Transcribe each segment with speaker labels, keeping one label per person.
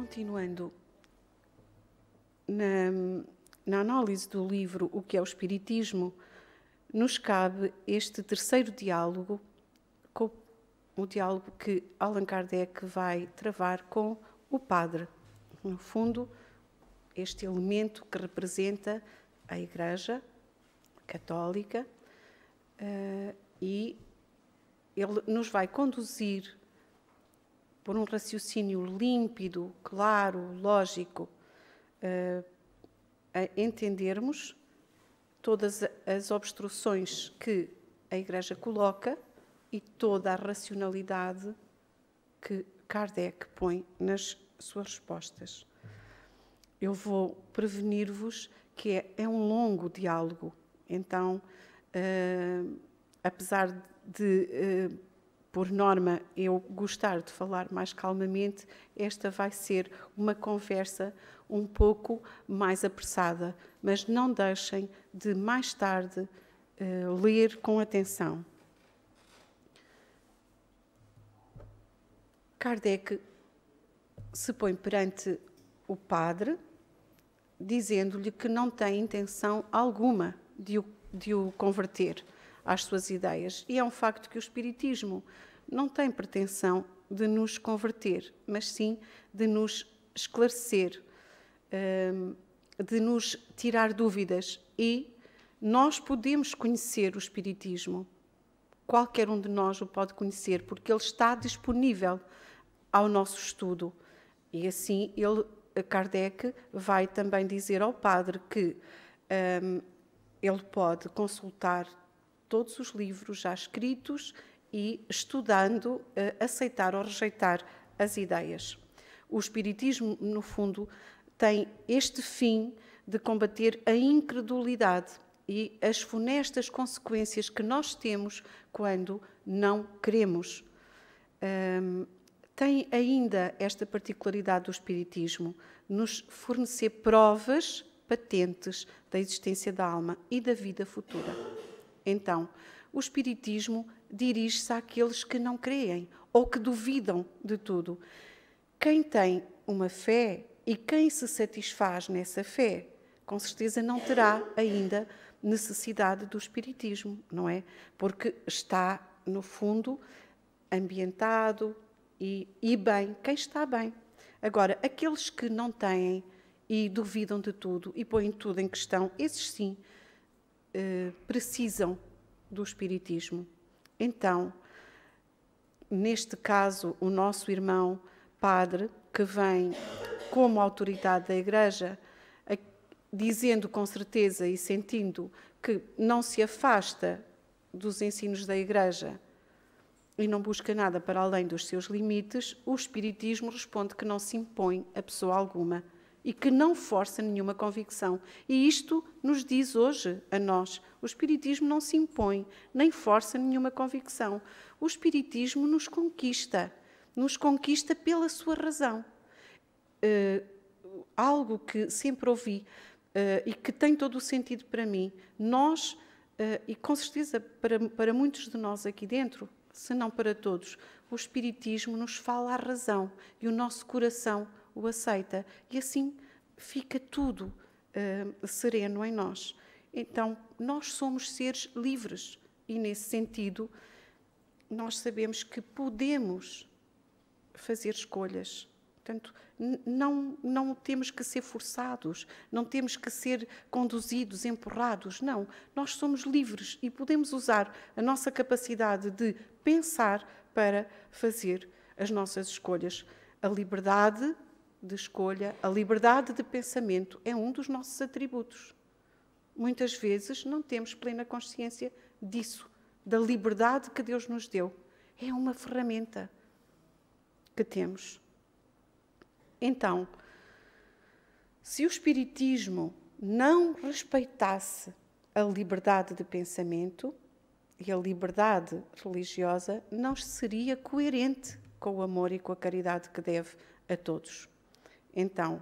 Speaker 1: continuando na análise do livro O que é o Espiritismo, nos cabe este terceiro diálogo, com o diálogo que Allan Kardec vai travar com o padre. No fundo, este elemento que representa a Igreja Católica, e ele nos vai conduzir por um raciocínio límpido, claro, lógico, a entendermos todas as obstruções que a Igreja coloca e toda a racionalidade que Kardec põe nas suas respostas. Eu vou prevenir-vos que é um longo diálogo, então, apesar de, por norma, eu gostar de falar mais calmamente, esta vai ser uma conversa um pouco mais apressada, mas não deixem de, mais tarde, ler com atenção. Kardec se põe perante o padre, dizendo-lhe que não tem intenção alguma de o converter às suas ideias. E é um facto que o Espiritismo não tem pretensão de nos converter, mas sim de nos esclarecer, de nos tirar dúvidas. E nós podemos conhecer o Espiritismo. Qualquer um de nós o pode conhecer, porque ele está disponível ao nosso estudo. E assim, Kardec vai também dizer ao padre que ele pode consultar todos os livros já escritos e, estudando, aceitar ou rejeitar as ideias. O Espiritismo, no fundo, tem este fim de combater a incredulidade e as funestas consequências que nós temos quando não queremos. Tem ainda esta particularidade do Espiritismo, nos fornecer provas patentes da existência da alma e da vida futura. Então, o Espiritismo dirige-se àqueles que não creem ou que duvidam de tudo. Quem tem uma fé e quem se satisfaz nessa fé, com certeza não terá ainda necessidade do Espiritismo, não é? Porque está, no fundo, ambientado e bem, quem está bem. Agora, aqueles que não têm e duvidam de tudo e põem tudo em questão, esses sim precisam do Espiritismo. Então, neste caso, o nosso irmão padre, que vem como autoridade da Igreja, dizendo com certeza e sentindo que não se afasta dos ensinos da Igreja e não busca nada para além dos seus limites, o Espiritismo responde que não se impõe a pessoa alguma e que não força nenhuma convicção. E isto nos diz hoje a nós. O Espiritismo não se impõe, nem força nenhuma convicção. O Espiritismo nos conquista pela sua razão. Algo que sempre ouvi e que tem todo o sentido para mim. Nós, e com certeza para muitos de nós aqui dentro, se não para todos, o Espiritismo nos fala à razão e o nosso coração o aceita. E assim fica tudo sereno em nós. Então, nós somos seres livres e, nesse sentido, nós sabemos que podemos fazer escolhas. Portanto, não temos que ser forçados, não temos que ser conduzidos, empurrados, não. Nós somos livres e podemos usar a nossa capacidade de pensar para fazer as nossas escolhas. A liberdade de escolha, a liberdade de pensamento é um dos nossos atributos. Muitas vezes não temos plena consciência disso, da liberdade que Deus nos deu. É uma ferramenta que temos. Então, se o Espiritismo não respeitasse a liberdade de pensamento e a liberdade religiosa, não seria coerente com o amor e com a caridade que deve a todos. Então,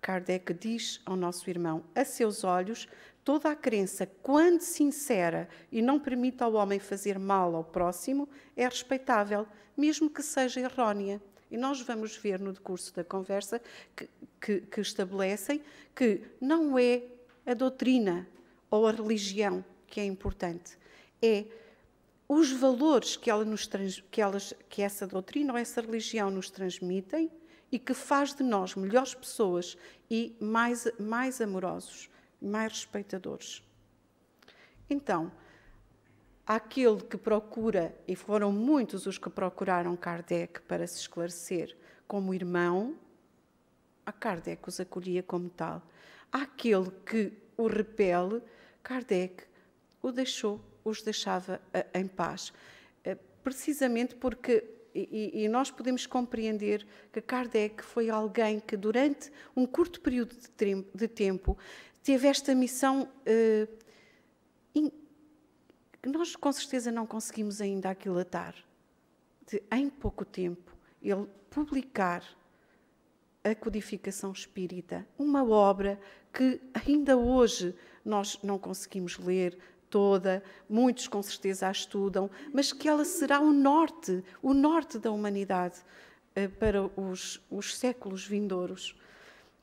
Speaker 1: Kardec diz ao nosso irmão, a seus olhos, toda a crença, quando sincera e não permite ao homem fazer mal ao próximo, é respeitável, mesmo que seja errónea. E nós vamos ver no decurso da conversa que estabelecem que não é a doutrina ou a religião que é importante, é os valores que essa doutrina ou essa religião nos transmitem e que faz de nós melhores pessoas e mais amorosos, mais respeitadores. Então, aquele que procura, e foram muitos os que procuraram Kardec para se esclarecer como irmão, a Kardec os acolhia como tal. Aquele que o repele, Kardec os deixava em paz. Precisamente porque, e nós podemos compreender que Kardec foi alguém que durante um curto período de tempo teve esta missão que nós com certeza não conseguimos ainda aquilatar, de em pouco tempo ele publicar a Codificação Espírita, uma obra que ainda hoje nós não conseguimos ler toda, muitos com certeza a estudam, mas que ela será o norte da humanidade para os séculos vindouros.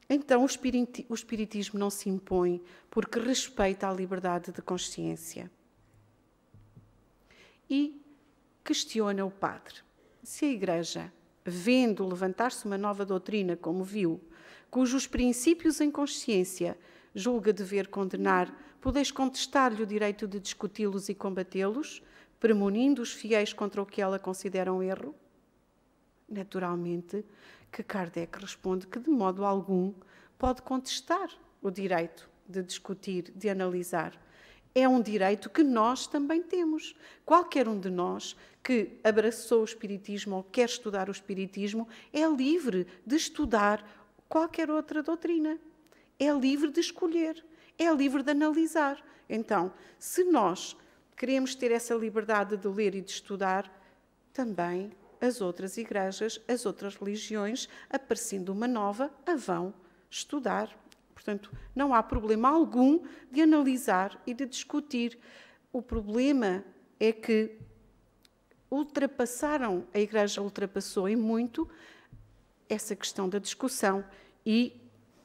Speaker 1: Então o Espiritismo não se impõe porque respeita a liberdade de consciência. E questiona o padre. Se a Igreja, vendo levantar-se uma nova doutrina, como viu, cujos princípios em consciência julga dever condenar, podeis contestar-lhe o direito de discuti-los e combatê-los, premunindo os fiéis contra o que ela considera um erro? Naturalmente que Kardec responde que de modo algum pode contestar o direito de discutir, de analisar. É um direito que nós também temos. Qualquer um de nós que abraçou o Espiritismo ou quer estudar o Espiritismo é livre de estudar qualquer outra doutrina. É livre de escolher, é livre de analisar. Então, se nós queremos ter essa liberdade de ler e de estudar, também as outras igrejas, as outras religiões, aparecendo uma nova, a vão estudar. Portanto, não há problema algum de analisar e de discutir. O problema é que a Igreja ultrapassou em muito essa questão da discussão e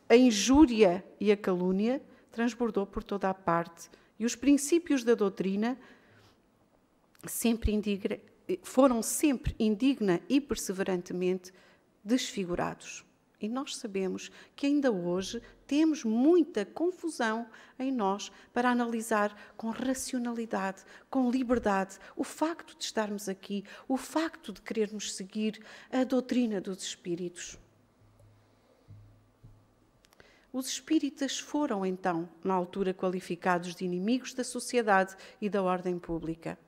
Speaker 1: a injúria e a calúnia transbordou por toda a parte. E os princípios da doutrina foram sempre indigna e perseverantemente desfigurados. E nós sabemos que ainda hoje temos muita confusão em nós para analisar com racionalidade, com liberdade, o facto de estarmos aqui, o facto de querermos seguir a doutrina dos espíritos. Os espíritas foram, então, na altura, qualificados de inimigos da sociedade e da ordem pública.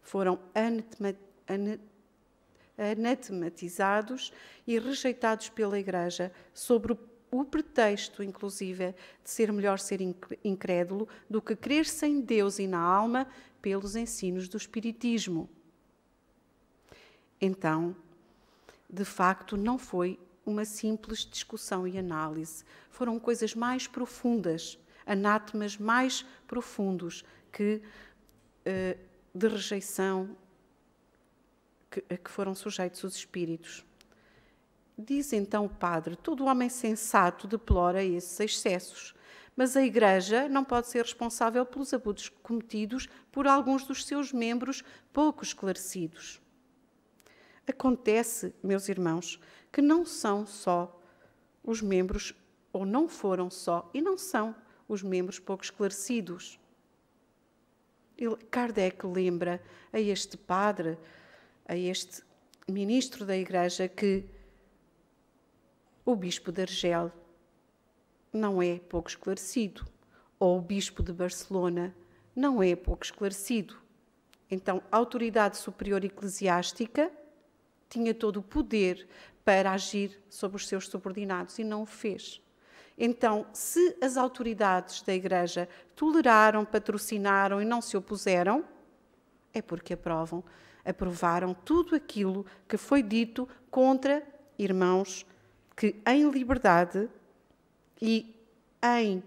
Speaker 1: Foram anatematizados e rejeitados pela Igreja sobre o pretexto, inclusive, de ser melhor ser incrédulo do que crer sem Deus e na alma pelos ensinos do Espiritismo. Então, de facto, não foi uma simples discussão e análise. Foram coisas mais profundas, anátemas mais profundos de rejeição a que foram sujeitos os espíritos. Diz então o padre: todo homem sensato deplora esses excessos, mas a Igreja não pode ser responsável pelos abusos cometidos por alguns dos seus membros pouco esclarecidos. Acontece, meus irmãos, que não são só os membros, ou não foram só, e não são os membros pouco esclarecidos. Kardec lembra a este padre, a este ministro da Igreja, que o bispo de Argel não é pouco esclarecido, ou o bispo de Barcelona não é pouco esclarecido. Então, a autoridade superior eclesiástica tinha todo o poder para agir sobre os seus subordinados e não o fez. Então, se as autoridades da Igreja toleraram, patrocinaram e não se opuseram, é porque aprovaram tudo aquilo que foi dito contra irmãos que, em liberdade e em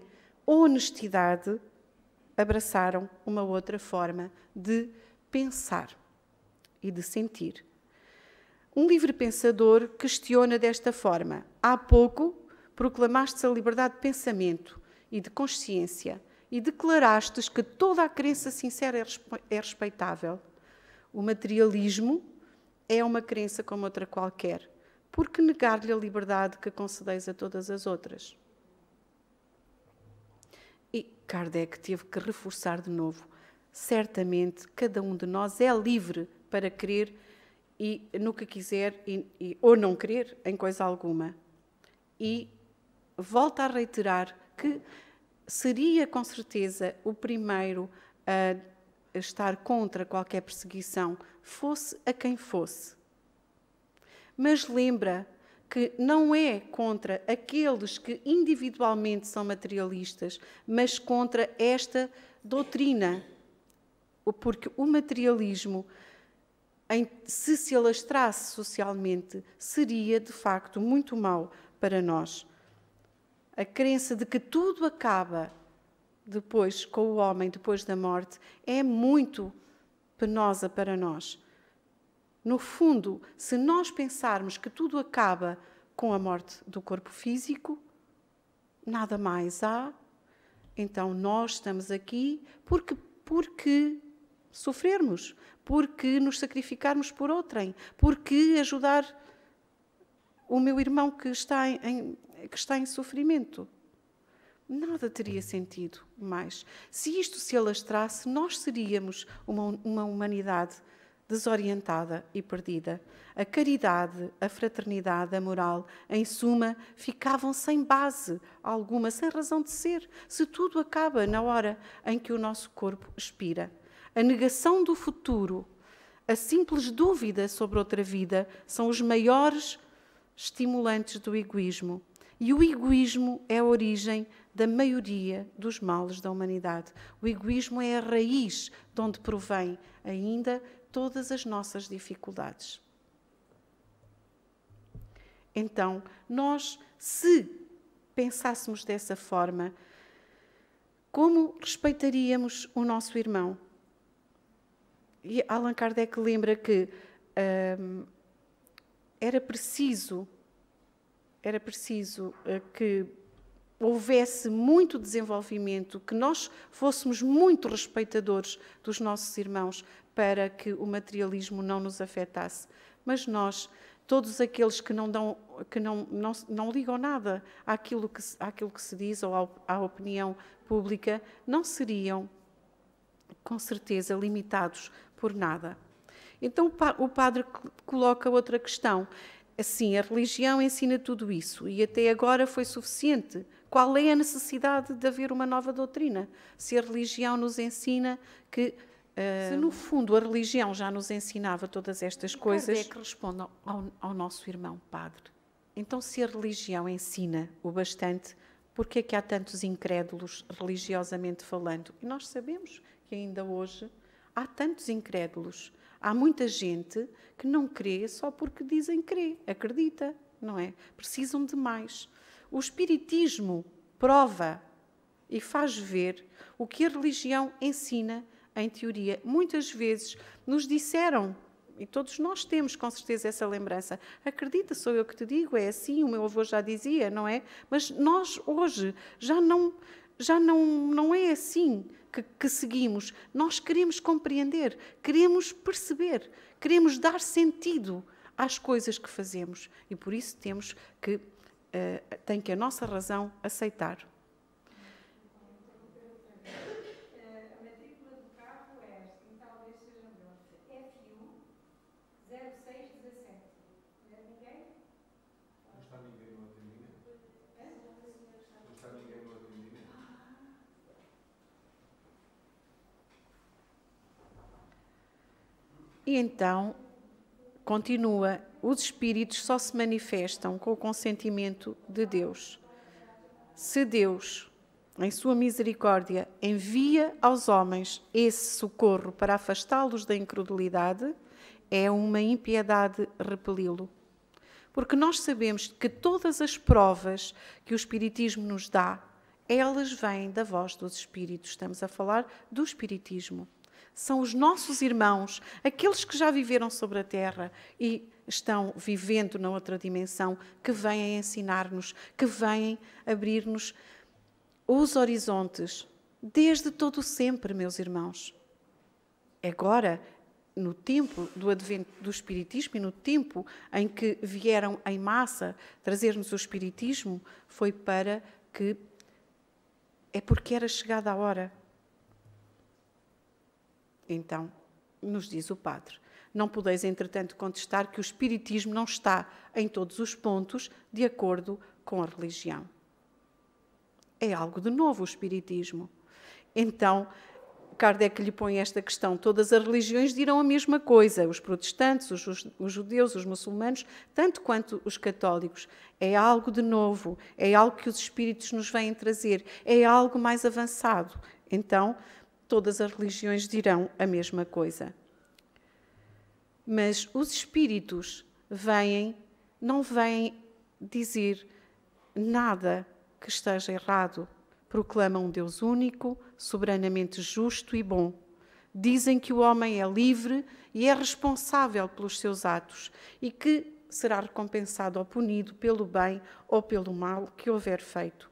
Speaker 1: honestidade, abraçaram uma outra forma de pensar e de sentir. Um livre pensador questiona desta forma: há pouco proclamaste a liberdade de pensamento e de consciência e declarastes que toda a crença sincera é respeitável. O materialismo é uma crença como outra qualquer. Por que negar-lhe a liberdade que concedeis a todas as outras? E Kardec teve que reforçar de novo: certamente cada um de nós é livre para crer e no que quiser ou não crer em coisa alguma. E volta a reiterar que seria com certeza o primeiro a estar contra qualquer perseguição, fosse a quem fosse. Mas lembra que não é contra aqueles que individualmente são materialistas, mas contra esta doutrina. Porque o materialismo, se se alastrasse socialmente, seria de facto muito mau para nós. A crença de que tudo acaba depois com o homem, depois da morte, é muito penosa para nós. No fundo, se nós pensarmos que tudo acaba com a morte do corpo físico, nada mais há, então nós estamos aqui porque sofrermos, porque nos sacrificarmos por outrem, porque ajudar o meu irmão que está em sofrimento. Nada teria sentido mais. Se isto se alastrasse, nós seríamos uma humanidade desorientada e perdida. A caridade, a fraternidade, a moral, em suma, ficavam sem base alguma, sem razão de ser, se tudo acaba na hora em que o nosso corpo expira. A negação do futuro, a simples dúvida sobre outra vida, são os maiores estimulantes do egoísmo. E o egoísmo é a origem da maioria dos males da humanidade. O egoísmo é a raiz de onde provém ainda todas as nossas dificuldades. Então, nós, se pensássemos dessa forma, como respeitaríamos o nosso irmão? E Allan Kardec lembra que era preciso que houvesse muito desenvolvimento, que nós fôssemos muito respeitadores dos nossos irmãos para que o materialismo não nos afetasse. Mas nós, todos aqueles que não ligam nada àquilo que se diz ou à opinião pública, não seriam, com certeza, limitados por nada. Então o padre coloca outra questão. Assim, a religião ensina tudo isso e até agora foi suficiente. Qual é a necessidade de haver uma nova doutrina? Se a religião nos ensina que, se no fundo a religião já nos ensinava todas estas coisas... Kardec responde ao nosso irmão padre. Então, se a religião ensina o bastante, por que é que há tantos incrédulos religiosamente falando? E nós sabemos que ainda hoje há tantos incrédulos. Há muita gente que não crê só porque dizem crer, acredita, não é? Precisam de mais. O Espiritismo prova e faz ver o que a religião ensina em teoria. Muitas vezes nos disseram, e todos nós temos com certeza essa lembrança, acredita, sou eu que te digo, é assim, o meu avô já dizia, não é? Mas nós hoje já não é assim que seguimos. Nós queremos compreender, queremos perceber, queremos dar sentido às coisas que fazemos. E por isso temos que, tem que a nossa razão aceitar.
Speaker 2: A matrícula do carro é esta, e talvez seja melhor. F1 0617. Não é ninguém?
Speaker 3: Não está ninguém no atendimento? Não está ninguém no atendimento?
Speaker 1: E então, continua, os espíritos só se manifestam com o consentimento de Deus. Se Deus, em sua misericórdia, envia aos homens esse socorro para afastá-los da incredulidade, é uma impiedade repeli-lo. Porque nós sabemos que todas as provas que o Espiritismo nos dá, elas vêm da voz dos Espíritos. Estamos a falar do Espiritismo. São os nossos irmãos, aqueles que já viveram sobre a Terra e estão vivendo na outra dimensão, que vêm ensinar-nos, que vêm abrir-nos os horizontes, desde todo o sempre, meus irmãos. Agora, no tempo do advento do Espiritismo e no tempo em que vieram em massa trazer-nos o Espiritismo, foi porque era chegada a hora. Então, nos diz o Padre, não podeis, entretanto, contestar que o Espiritismo não está em todos os pontos de acordo com a religião. É algo de novo o Espiritismo. Então, Kardec lhe põe esta questão. Todas as religiões dirão a mesma coisa. Os protestantes, os judeus, os muçulmanos, tanto quanto os católicos. É algo de novo. É algo que os espíritos nos vêm trazer. É algo mais avançado. Então, todas as religiões dirão a mesma coisa. Mas os espíritos não vêm dizer nada que esteja errado. Proclamam um Deus único, soberanamente justo e bom. Dizem que o homem é livre e é responsável pelos seus atos e que será recompensado ou punido pelo bem ou pelo mal que houver feito.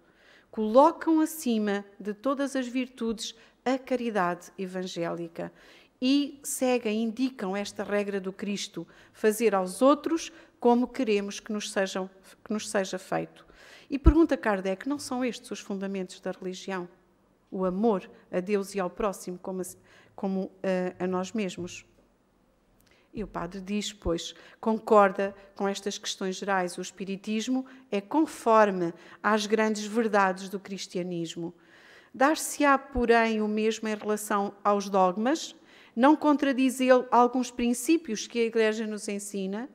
Speaker 1: Colocam acima de todas as virtudes a caridade evangélica e indicam esta regra do Cristo, fazer aos outros como queremos que nos seja feito. E pergunta Kardec, não são estes os fundamentos da religião? O amor a Deus e ao próximo como a nós mesmos? E o Padre diz, pois, concorda com estas questões gerais. O Espiritismo é conforme às grandes verdades do cristianismo. Dar-se-á, porém, o mesmo em relação aos dogmas? Não contradiz ele alguns princípios que a Igreja nos ensina?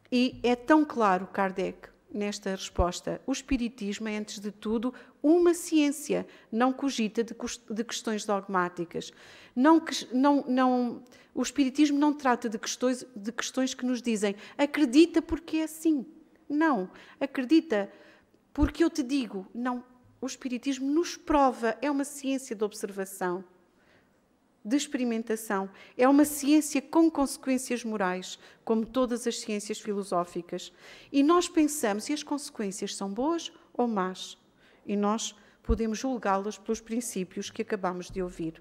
Speaker 1: E é tão claro, Kardec, nesta resposta. O Espiritismo é, antes de tudo, uma ciência, não cogita de questões dogmáticas. O Espiritismo não trata de questões que nos dizem acredita porque é assim. Não. Acredita porque eu te digo. Não. O Espiritismo nos prova, é uma ciência de observação, de experimentação. É uma ciência com consequências morais, como todas as ciências filosóficas. E nós pensamos, e as consequências são boas ou más? E nós podemos julgá-las pelos princípios que acabamos de ouvir.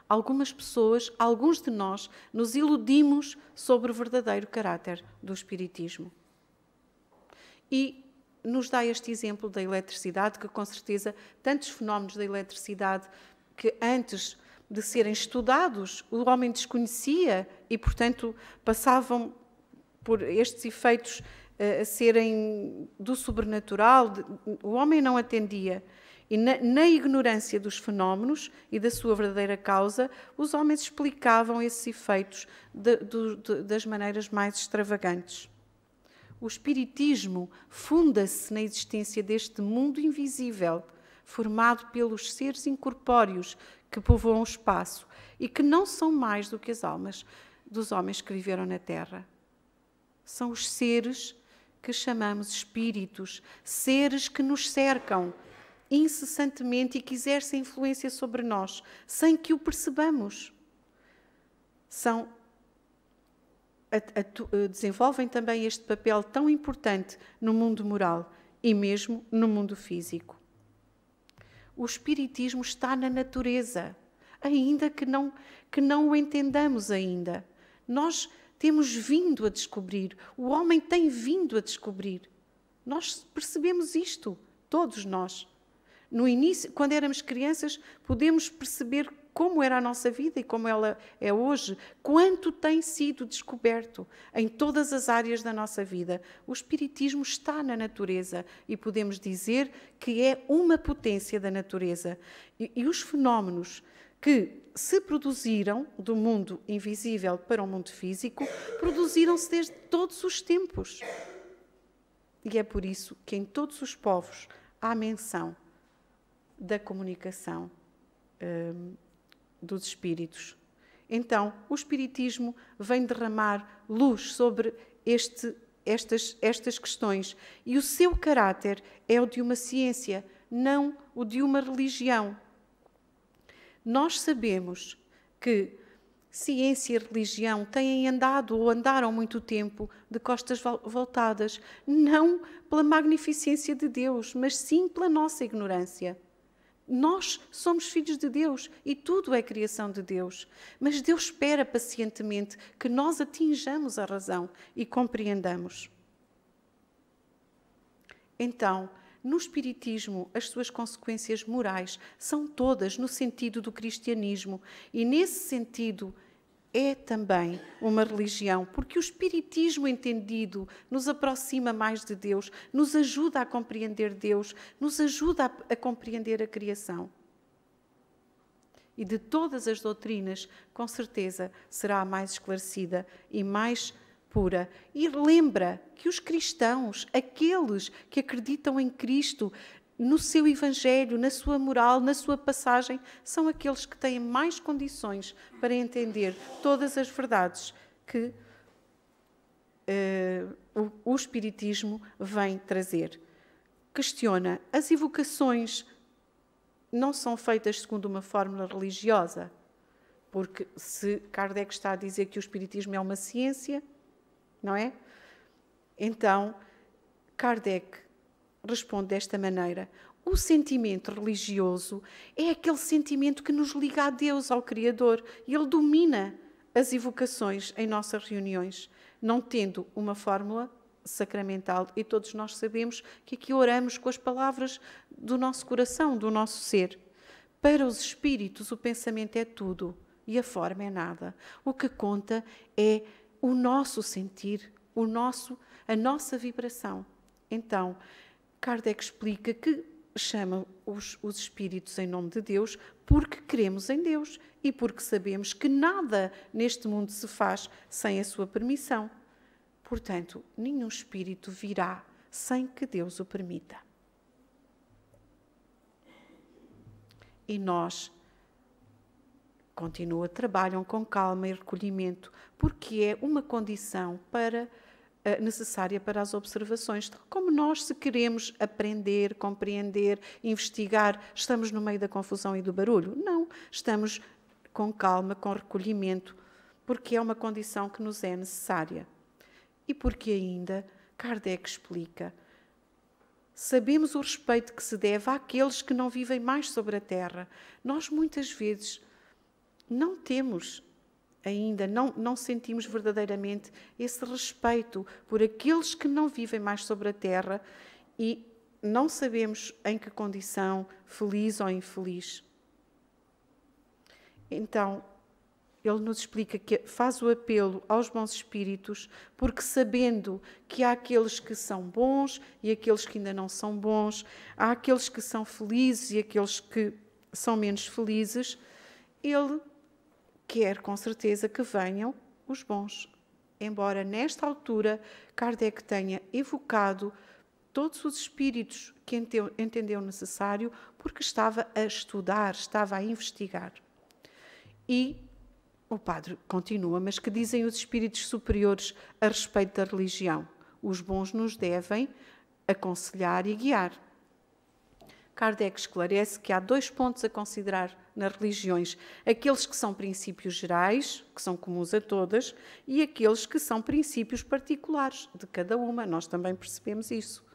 Speaker 1: Algumas pessoas, alguns de nós, nos iludimos sobre o verdadeiro caráter do Espiritismo. E nos dá este exemplo da eletricidade, que com certeza tantos fenómenos da eletricidade que antes de serem estudados, o homem desconhecia e, portanto, passavam por estes efeitos a serem do sobrenatural, o homem não atendia. E na ignorância dos fenómenos e da sua verdadeira causa, os homens explicavam esses efeitos das maneiras mais extravagantes. O Espiritismo funda-se na existência deste mundo invisível, formado pelos seres incorpóreos que povoam o espaço e que não são mais do que as almas dos homens que viveram na Terra. São os seres que chamamos espíritos, seres que nos cercam incessantemente e que exercem influência sobre nós, sem que o percebamos. Desenvolvem também este papel tão importante no mundo moral e mesmo no mundo físico. O Espiritismo está na natureza, ainda que não o entendamos ainda. Nós temos vindo a descobrir, o homem tem vindo a descobrir. Nós percebemos isto, todos nós. No início, quando éramos crianças, podemos perceber como era a nossa vida e como ela é hoje, quanto tem sido descoberto em todas as áreas da nossa vida. O Espiritismo está na natureza e podemos dizer que é uma potência da natureza. E os fenómenos que se produziram do mundo invisível para o mundo físico, produziram-se desde todos os tempos. E é por isso que em todos os povos há menção da comunicação dos espíritos. Então, o Espiritismo vem derramar luz sobre estas questões e o seu caráter é o de uma ciência, não o de uma religião. Nós sabemos que ciência e religião têm andado ou andaram muito tempo de costas voltadas, não pela magnificência de Deus, mas sim pela nossa ignorância. Nós somos filhos de Deus e tudo é criação de Deus, mas Deus espera pacientemente que nós atinjamos a razão e compreendamos. Então, no Espiritismo, as suas consequências morais são todas no sentido do cristianismo e, nesse sentido, é também uma religião, porque o Espiritismo entendido nos aproxima mais de Deus, nos ajuda a compreender Deus, nos ajuda a compreender a criação. E de todas as doutrinas, com certeza, será a mais esclarecida e mais pura. E lembra que os cristãos, aqueles que acreditam em Cristo, no seu Evangelho, na sua moral, na sua passagem, são aqueles que têm mais condições para entender todas as verdades que o Espiritismo vem trazer. Questiona, as evocações não são feitas segundo uma fórmula religiosa? Porque se Kardec está a dizer que o Espiritismo é uma ciência, não é? Então, Kardec responde desta maneira: o sentimento religioso é aquele sentimento que nos liga a Deus, ao Criador, e ele domina as evocações em nossas reuniões, não tendo uma fórmula sacramental. E todos nós sabemos que aqui oramos com as palavras do nosso coração, do nosso ser. Para os espíritos, o pensamento é tudo e a forma é nada. O que conta é o nosso sentir, a nossa vibração. Então, Kardec explica que chama os espíritos em nome de Deus porque cremos em Deus e porque sabemos que nada neste mundo se faz sem a sua permissão. Portanto, nenhum espírito virá sem que Deus o permita. E nós, continua, trabalham com calma e recolhimento, porque é uma condição necessária para as observações. Como nós, se queremos aprender, compreender, investigar, estamos no meio da confusão e do barulho? Não, estamos com calma, com recolhimento, porque é uma condição que nos é necessária. E porque ainda, Kardec explica, sabemos o respeito que se deve àqueles que não vivem mais sobre a Terra. Nós muitas vezes não temos ainda, não sentimos verdadeiramente esse respeito por aqueles que não vivem mais sobre a Terra e não sabemos em que condição, feliz ou infeliz. Então, ele nos explica que faz o apelo aos bons espíritos, porque sabendo que há aqueles que são bons e aqueles que ainda não são bons, há aqueles que são felizes e aqueles que são menos felizes, ele quer com certeza que venham os bons. Embora nesta altura Kardec tenha evocado todos os espíritos que entendeu necessário, porque estava a estudar, estava a investigar. E o padre continua, mas que dizem os espíritos superiores a respeito da religião? Os bons nos devem aconselhar e guiar. Kardec esclarece que há 2 pontos a considerar nas religiões: aqueles que são princípios gerais, que são comuns a todas, e aqueles que são princípios particulares de cada uma. Nós também percebemos isso.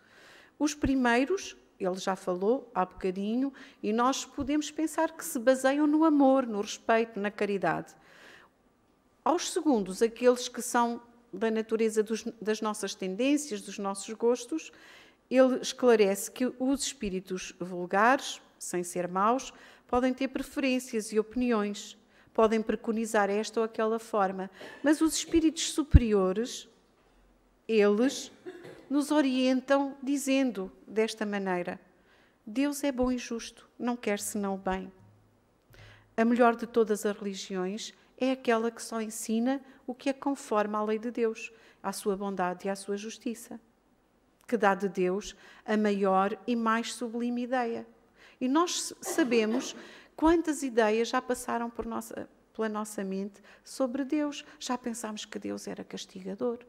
Speaker 1: Os primeiros, ele já falou há bocadinho, e nós podemos pensar que se baseiam no amor, no respeito, na caridade. Aos segundos, aqueles que são da natureza das nossas tendências, dos nossos gostos, ele esclarece que os espíritos vulgares, sem ser maus, podem ter preferências e opiniões, podem preconizar esta ou aquela forma, mas os espíritos superiores, eles nos orientam dizendo desta maneira: Deus é bom e justo, não quer senão o bem. A melhor de todas as religiões é aquela que só ensina o que é conforme à lei de Deus, à sua bondade e à sua justiça, que dá de Deus a maior e mais sublime ideia. E nós sabemos quantas ideias já passaram pela nossa mente sobre Deus. Já pensámos que Deus era castigador.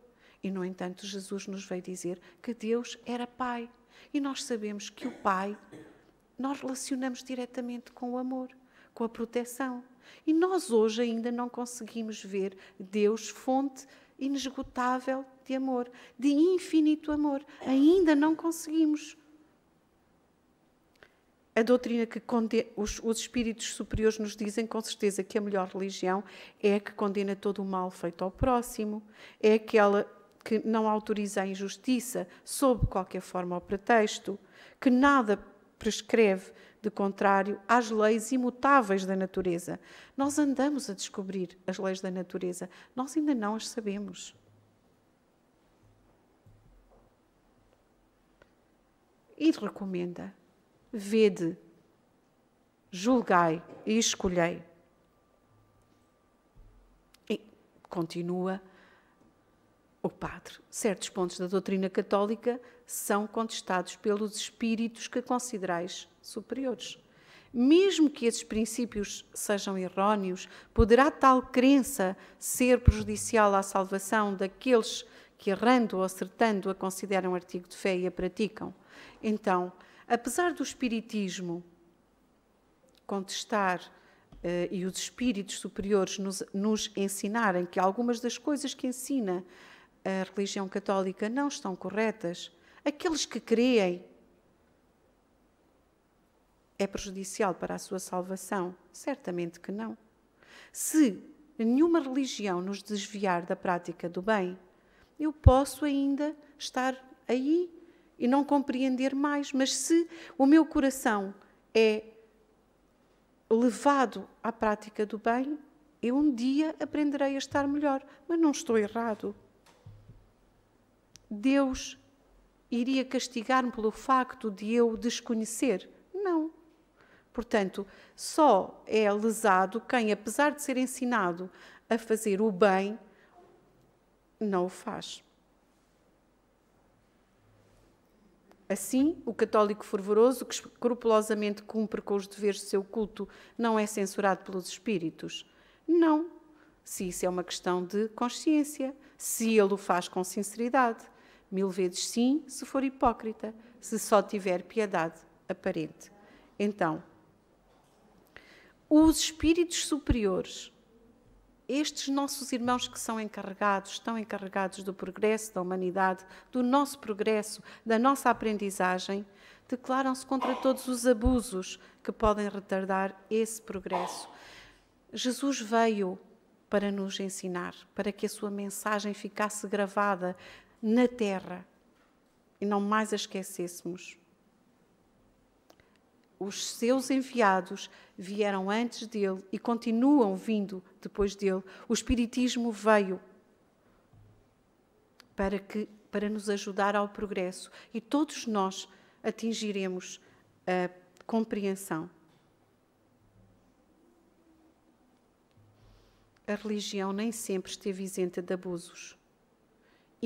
Speaker 1: E, no entanto, Jesus nos veio dizer que Deus era Pai. E nós sabemos que o Pai, nós relacionamos diretamente com o amor, com a proteção. E nós hoje ainda não conseguimos ver Deus, fonte inesgotável de amor, de infinito amor. Ainda não conseguimos. A doutrina que os espíritos superiores nos dizem, com certeza, que a melhor religião é a que condena todo o mal feito ao próximo, é aquela que não autoriza a injustiça sob qualquer forma ou pretexto, que nada prescreve de contrário às leis imutáveis da natureza. Nós andamos a descobrir as leis da natureza, nós ainda não as sabemos. E recomenda: vede, julgai e escolhei. E continua o padre. Certos pontos da doutrina católica são contestados pelos espíritos que considerais superiores. Mesmo que esses princípios sejam erróneos, poderá tal crença ser prejudicial à salvação daqueles que, errando ou acertando, a consideram artigo de fé e a praticam? Então, apesar do espiritismo contestar e os espíritos superiores nos ensinarem que algumas das coisas que ensina a religião católica não estão corretas, aqueles que creem, é prejudicial para a sua salvação? Certamente que não. Se nenhuma religião nos desviar da prática do bem, eu posso ainda estar aí e não compreender mais, mas se o meu coração é levado à prática do bem, eu um dia aprenderei a estar melhor, mas não estou errado. Deus iria castigar-me pelo facto de eu desconhecer? Não. Portanto, só é lesado quem, apesar de ser ensinado a fazer o bem, não o faz. Assim, o católico fervoroso, que escrupulosamente cumpre com os deveres do seu culto, não é censurado pelos espíritos? Não. Se isso é uma questão de consciência, se ele o faz com sinceridade. 1000 vezes sim, se for hipócrita, se só tiver piedade aparente. Então, os espíritos superiores, estes nossos irmãos que são encarregados, estão encarregados do progresso da humanidade, do nosso progresso, da nossa aprendizagem, declaram-se contra todos os abusos que podem retardar esse progresso. Jesus veio para nos ensinar, para que a sua mensagem ficasse gravada na terra e não mais a esquecêssemos. Os seus enviados vieram antes dele e continuam vindo depois dele. O Espiritismo veio para nos ajudar ao progresso e todos nós atingiremos a compreensão. A religião nem sempre esteve isenta de abusos.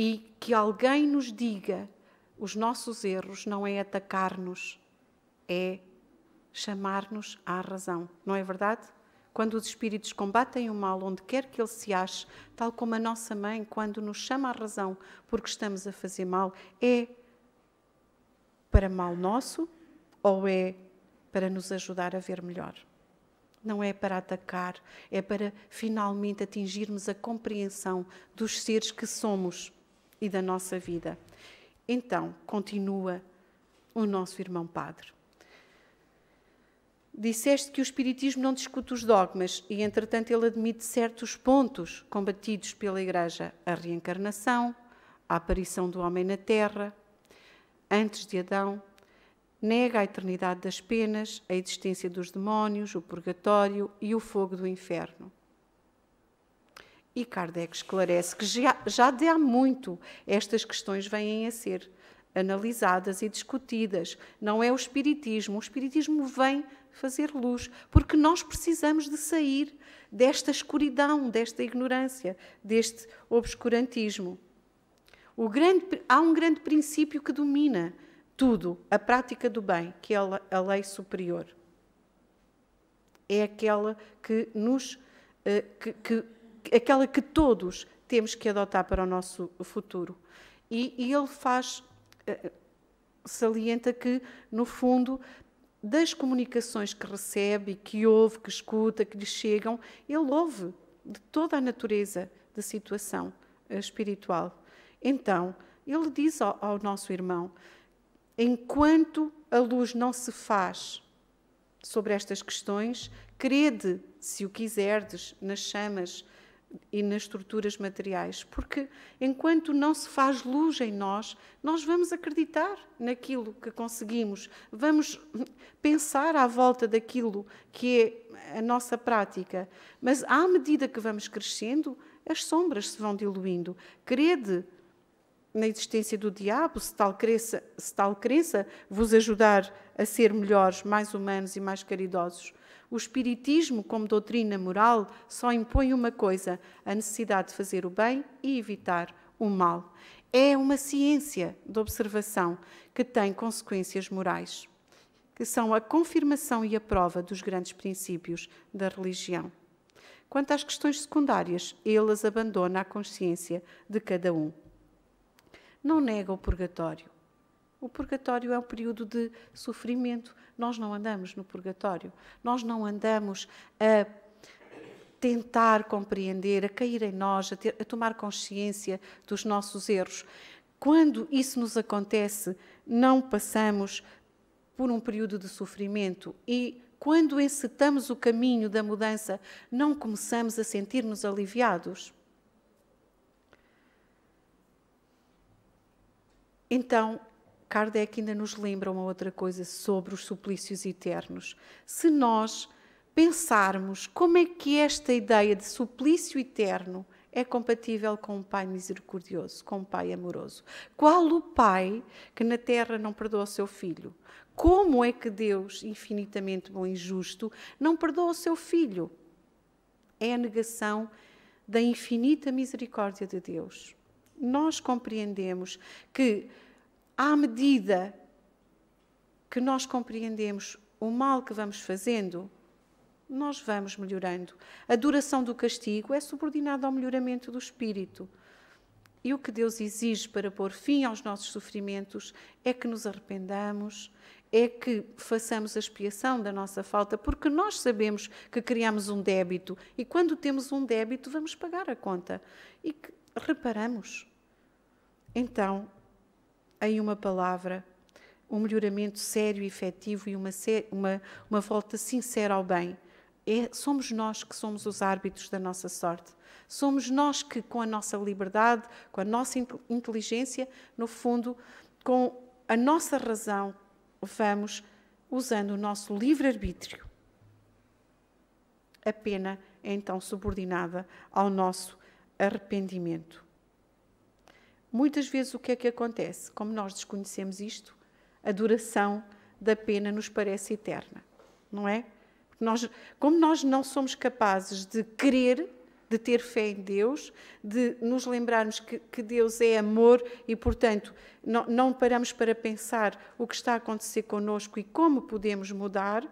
Speaker 1: E que alguém nos diga os nossos erros não é atacar-nos, é chamar-nos à razão. Não é verdade? Quando os espíritos combatem o mal onde quer que ele se ache, tal como a nossa mãe, quando nos chama à razão porque estamos a fazer mal, é para mal nosso ou é para nos ajudar a ver melhor? Não é para atacar, é para finalmente atingirmos a compreensão dos seres que somos e da nossa vida. Então, continua o nosso irmão padre. Disseste que o Espiritismo não discute os dogmas e, entretanto, ele admite certos pontos combatidos pela Igreja. A reencarnação, a aparição do homem na Terra, antes de Adão, nega a eternidade das penas, a existência dos demónios, o purgatório e o fogo do inferno. E Kardec esclarece que já de há muito estas questões vêm a ser analisadas e discutidas. Não é o Espiritismo vem fazer luz, porque nós precisamos de sair desta escuridão, desta ignorância, deste obscurantismo. Há um grande princípio que domina tudo, a prática do bem, que é a lei superior. É aquela que aquela que todos temos que adotar para o nosso futuro. E ele salienta que, no fundo, das comunicações que recebe, que ouve, que escuta, que lhe chegam, ele ouve de toda a natureza da situação espiritual. Então, ele diz ao nosso irmão, enquanto a luz não se faz sobre estas questões, crede, se o quiserdes, nas chamas e nas estruturas materiais, porque enquanto não se faz luz em nós, nós vamos acreditar naquilo que conseguimos, vamos pensar à volta daquilo que é a nossa prática, mas à medida que vamos crescendo, as sombras se vão diluindo. Crede na existência do diabo, se tal crença vos ajudar a ser melhores, mais humanos e mais caridosos. O Espiritismo, como doutrina moral, só impõe uma coisa, a necessidade de fazer o bem e evitar o mal. É uma ciência de observação que tem consequências morais, que são a confirmação e a prova dos grandes princípios da religião. Quanto às questões secundárias, ele as abandona à consciência de cada um. Não nega o purgatório. O purgatório é um período de sofrimento. Nós não andamos no purgatório. Nós não andamos a tentar compreender, a cair em nós, a tomar consciência dos nossos erros. Quando isso nos acontece, não passamos por um período de sofrimento e quando encetamos o caminho da mudança, não começamos a sentir-nos aliviados. Então, Kardec ainda nos lembra uma outra coisa sobre os suplícios eternos. Se nós pensarmos como é que esta ideia de suplício eterno é compatível com um Pai misericordioso, com um Pai amoroso. Qual o Pai que na terra não perdoa o seu filho? Como é que Deus, infinitamente bom e justo, não perdoa o seu filho? É a negação da infinita misericórdia de Deus. Nós compreendemos que, à medida que nós compreendemos o mal que vamos fazendo, nós vamos melhorando. A duração do castigo é subordinada ao melhoramento do espírito. E o que Deus exige para pôr fim aos nossos sofrimentos é que nos arrependamos, é que façamos a expiação da nossa falta, porque nós sabemos que criamos um débito e quando temos um débito vamos pagar a conta e que reparamos. Então, em uma palavra, um melhoramento sério e efetivo e uma volta sincera ao bem. Somos nós que somos os árbitros da nossa sorte. Somos nós que, com a nossa liberdade, com a nossa inteligência, no fundo, com a nossa razão, vamos usando o nosso livre-arbítrio. A pena é então subordinada ao nosso arrependimento. Muitas vezes o que é que acontece? Como nós desconhecemos isto, a duração da pena nos parece eterna, não é? Como nós não somos capazes de querer, de ter fé em Deus, de nos lembrarmos que Deus é amor e, portanto, não paramos para pensar o que está a acontecer connosco e como podemos mudar,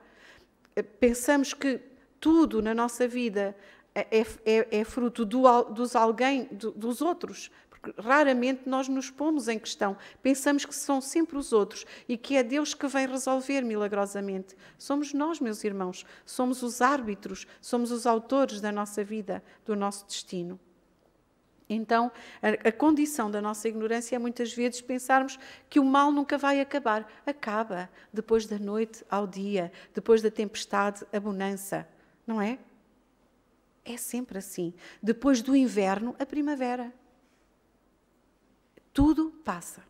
Speaker 1: pensamos que tudo na nossa vida é fruto dos outros, porque raramente nós nos pomos em questão. Pensamos que são sempre os outros e que é Deus que vem resolver milagrosamente. Somos nós, meus irmãos, somos os árbitros, somos os autores da nossa vida, do nosso destino. Então, a condição da nossa ignorância é muitas vezes pensarmos que o mal nunca vai acabar. Acaba. Depois da noite ao dia, depois da tempestade, a bonança. Não é? É sempre assim. Depois do inverno, a primavera. Tudo passa.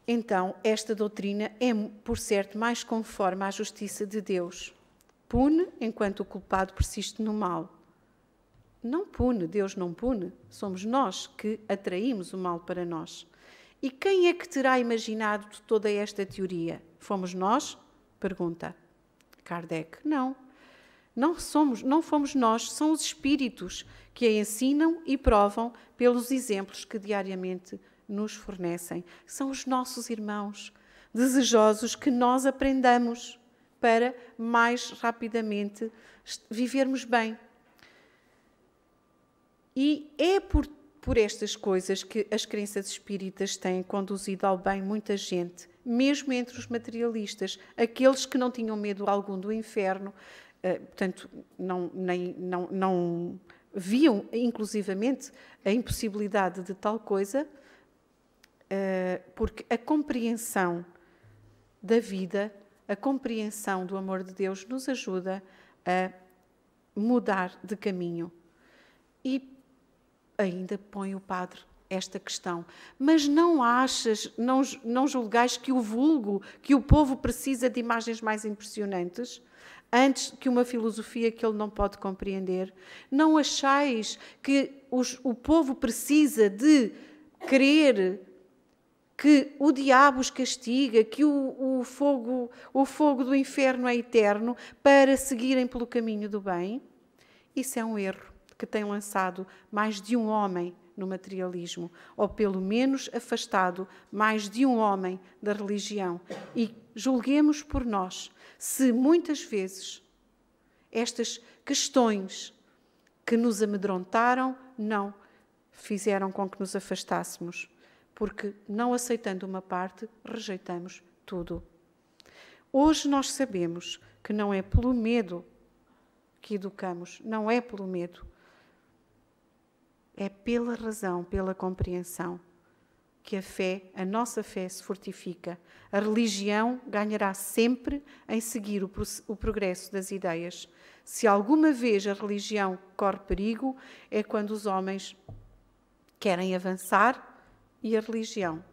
Speaker 1: Então, esta doutrina é, por certo, mais conforme à justiça de Deus. Pune enquanto o culpado persiste no mal. Não pune, Deus não pune. Somos nós que atraímos o mal para nós. E quem é que terá imaginado toda esta teoria? Fomos nós? Pergunta Kardec. Não. Não fomos nós, são os espíritos que a ensinam e provam pelos exemplos que diariamente nos fornecem. São os nossos irmãos, desejosos que nós aprendamos para mais rapidamente vivermos bem. E é por estas coisas que as crenças espíritas têm conduzido ao bem muita gente mesmo entre os materialistas, aqueles que não tinham medo algum do inferno, portanto, não viam, inclusivamente, a impossibilidade de tal coisa, porque a compreensão da vida, a compreensão do amor de Deus nos ajuda a mudar de caminho. E ainda põe o padre esta questão. Mas não achas, não julgais que o vulgo, que o povo precisa de imagens mais impressionantes, antes que uma filosofia que ele não pode compreender? Não achais que o povo precisa de crer que o diabo os castiga, que o fogo do inferno é eterno, para seguirem pelo caminho do bem? Isso é um erro que tem lançado mais de um homem no materialismo, ou pelo menos afastado mais de um homem da religião. E julguemos por nós se muitas vezes estas questões que nos amedrontaram não fizeram com que nos afastássemos, porque não aceitando uma parte, rejeitamos tudo. Hoje nós sabemos que não é pelo medo que educamos, não é pelo medo. É pela razão, pela compreensão, que a fé, a nossa fé, se fortifica. A religião ganhará sempre em seguir o progresso das ideias. Se alguma vez a religião corre perigo, é quando os homens querem avançar e a religião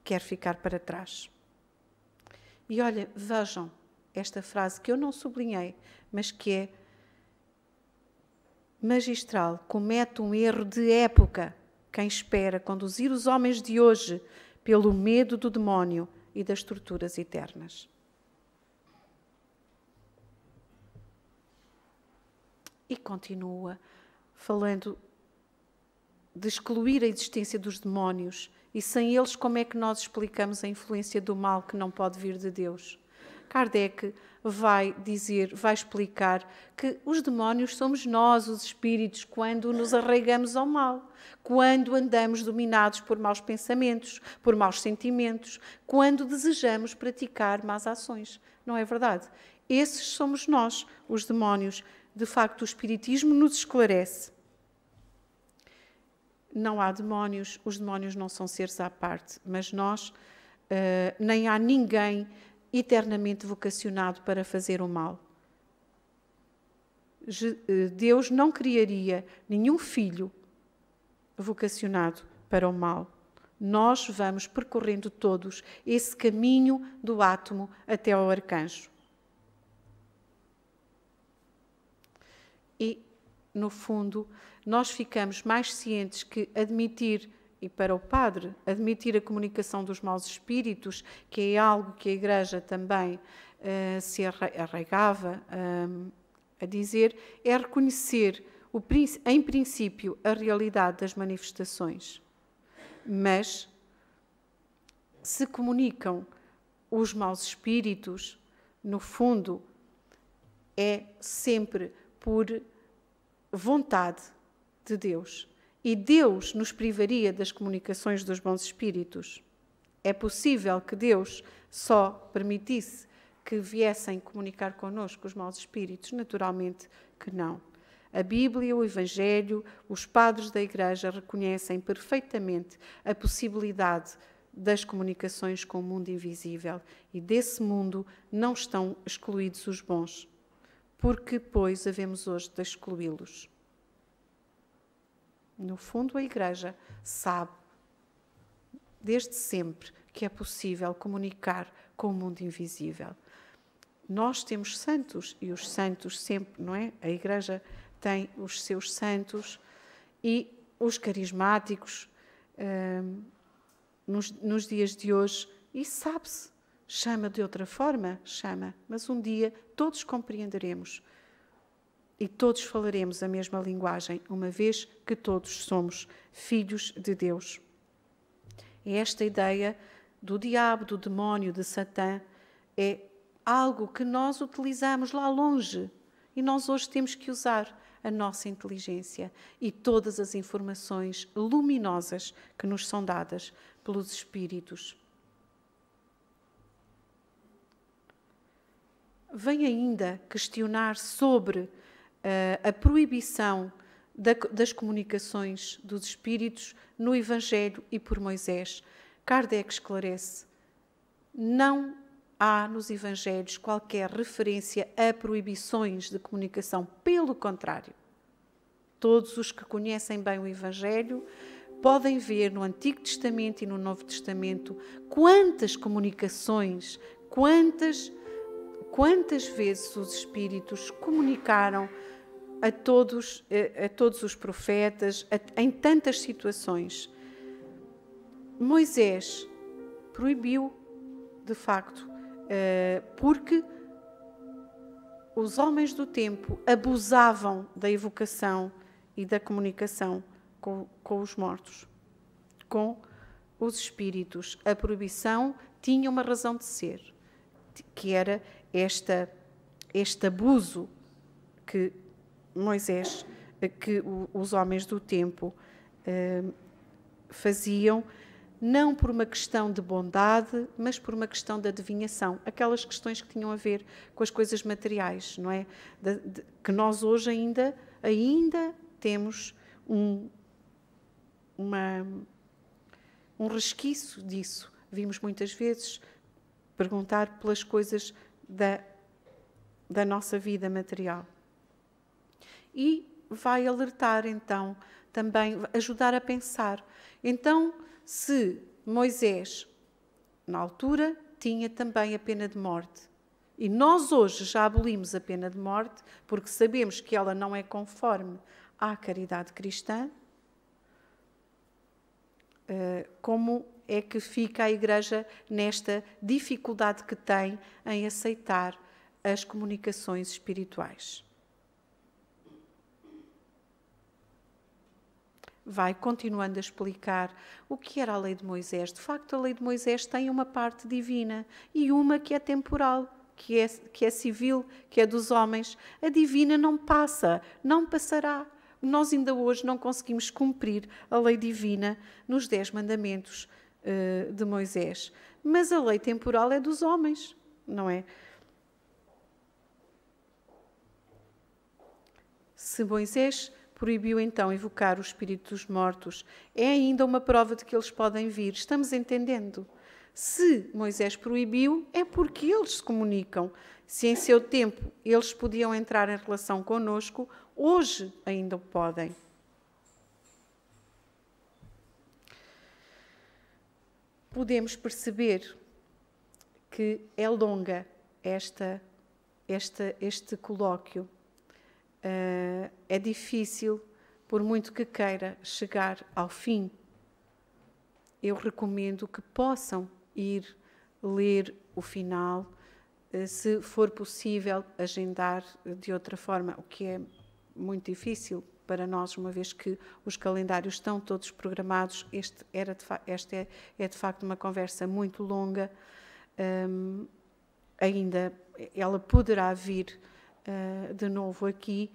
Speaker 1: quer ficar para trás. E olha, vejam esta frase que eu não sublinhei, mas que é magistral: comete um erro de época quem espera conduzir os homens de hoje pelo medo do demónio e das torturas eternas. E continua falando de excluir a existência dos demónios, e sem eles como é que nós explicamos a influência do mal que não pode vir de Deus? Kardec vai explicar que os demónios somos nós, os espíritos, quando nos arraigamos ao mal, quando andamos dominados por maus pensamentos, por maus sentimentos, quando desejamos praticar más ações. Não é verdade? Esses somos nós, os demónios. De facto, o Espiritismo nos esclarece. Não há demónios, os demónios não são seres à parte, mas nós, nem há ninguém eternamente vocacionado para fazer o mal. Deus não criaria nenhum filho vocacionado para o mal. Nós vamos percorrendo todos esse caminho do átomo até ao arcanjo. E, no fundo, nós ficamos mais cientes que admitir, e para o padre, admitir a comunicação dos maus espíritos, que é algo que a Igreja também se arraigava a dizer, é reconhecer, em princípio, a realidade das manifestações. Mas, se comunicam os maus espíritos, no fundo, é sempre por vontade de Deus. E Deus nos privaria das comunicações dos bons espíritos? É possível que Deus só permitisse que viessem comunicar connosco os maus espíritos? Naturalmente que não. A Bíblia, o Evangelho, os padres da Igreja reconhecem perfeitamente a possibilidade das comunicações com o mundo invisível. E desse mundo não estão excluídos os bons. Porque, pois, havemos hoje de excluí-los? No fundo, a Igreja sabe, desde sempre, que é possível comunicar com o mundo invisível. Nós temos santos, e os santos sempre, não é? A Igreja tem os seus santos e os carismáticos nos dias de hoje, e sabe-se, chama de outra forma, chama, mas um dia todos compreenderemos. E todos falaremos a mesma linguagem, uma vez que todos somos filhos de Deus. E esta ideia do diabo, do demónio, de Satã, é algo que nós utilizamos lá longe. E nós hoje temos que usar a nossa inteligência e todas as informações luminosas que nos são dadas pelos Espíritos. vem ainda questionar sobre a proibição das comunicações dos espíritos no Evangelho e por Moisés. Kardec esclarece: não há nos Evangelhos qualquer referência a proibições de comunicação, pelo contrário. Todos os que conhecem bem o Evangelho podem ver no Antigo Testamento e no Novo Testamento quantas comunicações, quantas vezes os Espíritos comunicaram a todos os profetas, em tantas situações. Moisés proibiu, de facto, porque os homens do tempo abusavam da evocação e da comunicação com os mortos, com os espíritos. A proibição tinha uma razão de ser, que era este abuso que Moisés, que os homens do tempo faziam, não por uma questão de bondade, mas por uma questão de adivinhação. Aquelas questões que tinham a ver com as coisas materiais, não é? Que nós hoje ainda temos um resquício disso. Vimos muitas vezes perguntar pelas coisas da nossa vida material. E vai alertar, então, também ajudar a pensar. Então, se Moisés, na altura, tinha também a pena de morte, e nós hoje já abolimos a pena de morte, porque sabemos que ela não é conforme à caridade cristã, como é que fica a Igreja nesta dificuldade que tem em aceitar as comunicações espirituais? Vai continuando a explicar o que era a lei de Moisés. De facto, a lei de Moisés tem uma parte divina e uma que é temporal, que é civil, que é dos homens. A divina não passa, não passará. Nós ainda hoje não conseguimos cumprir a lei divina nos 10 mandamentos de Moisés. Mas a lei temporal é dos homens, não é? Se Moisés proibiu então evocar o espírito dos mortos, é ainda uma prova de que eles podem vir. Estamos entendendo? Se Moisés proibiu, é porque eles se comunicam. Se em seu tempo eles podiam entrar em relação conosco, hoje ainda o podem. Podemos perceber que é longa este colóquio. É difícil, por muito que queira chegar ao fim. Eu recomendo que possam ir ler o final, se for possível agendar de outra forma, o que é muito difícil para nós, uma vez que os calendários estão todos programados. Esta é de facto uma conversa muito longa. Ainda ela poderá vir de novo aqui,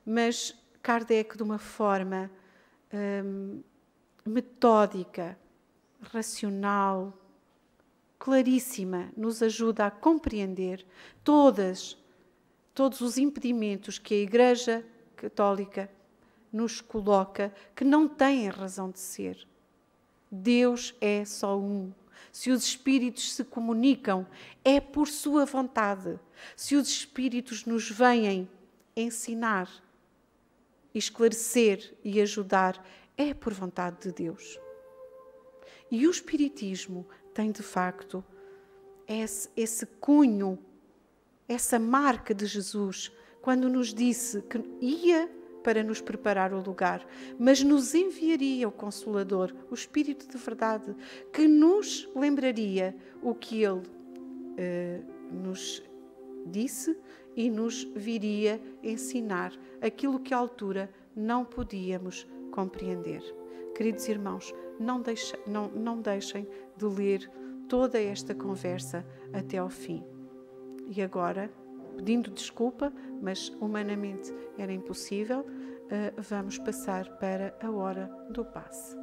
Speaker 1: mas Kardec, de uma forma metódica, racional, claríssima, nos ajuda a compreender todos os impedimentos que a Igreja Católica nos coloca, que não têm razão de ser. Deus é só um. Se os espíritos se comunicam, é por sua vontade. Se os espíritos nos vêm ensinar, esclarecer e ajudar, é por vontade de Deus. E o espiritismo tem, de facto, esse cunho, essa marca de Jesus, quando nos disse que ia para nos preparar o lugar, mas nos enviaria o Consolador, o Espírito de verdade, que nos lembraria o que Ele nos disse e nos viria ensinar aquilo que à altura não podíamos compreender. Queridos irmãos, não deixem de ler toda esta conversa até ao fim. E agora, pedindo desculpa, mas humanamente era impossível, vamos passar para a hora do passe.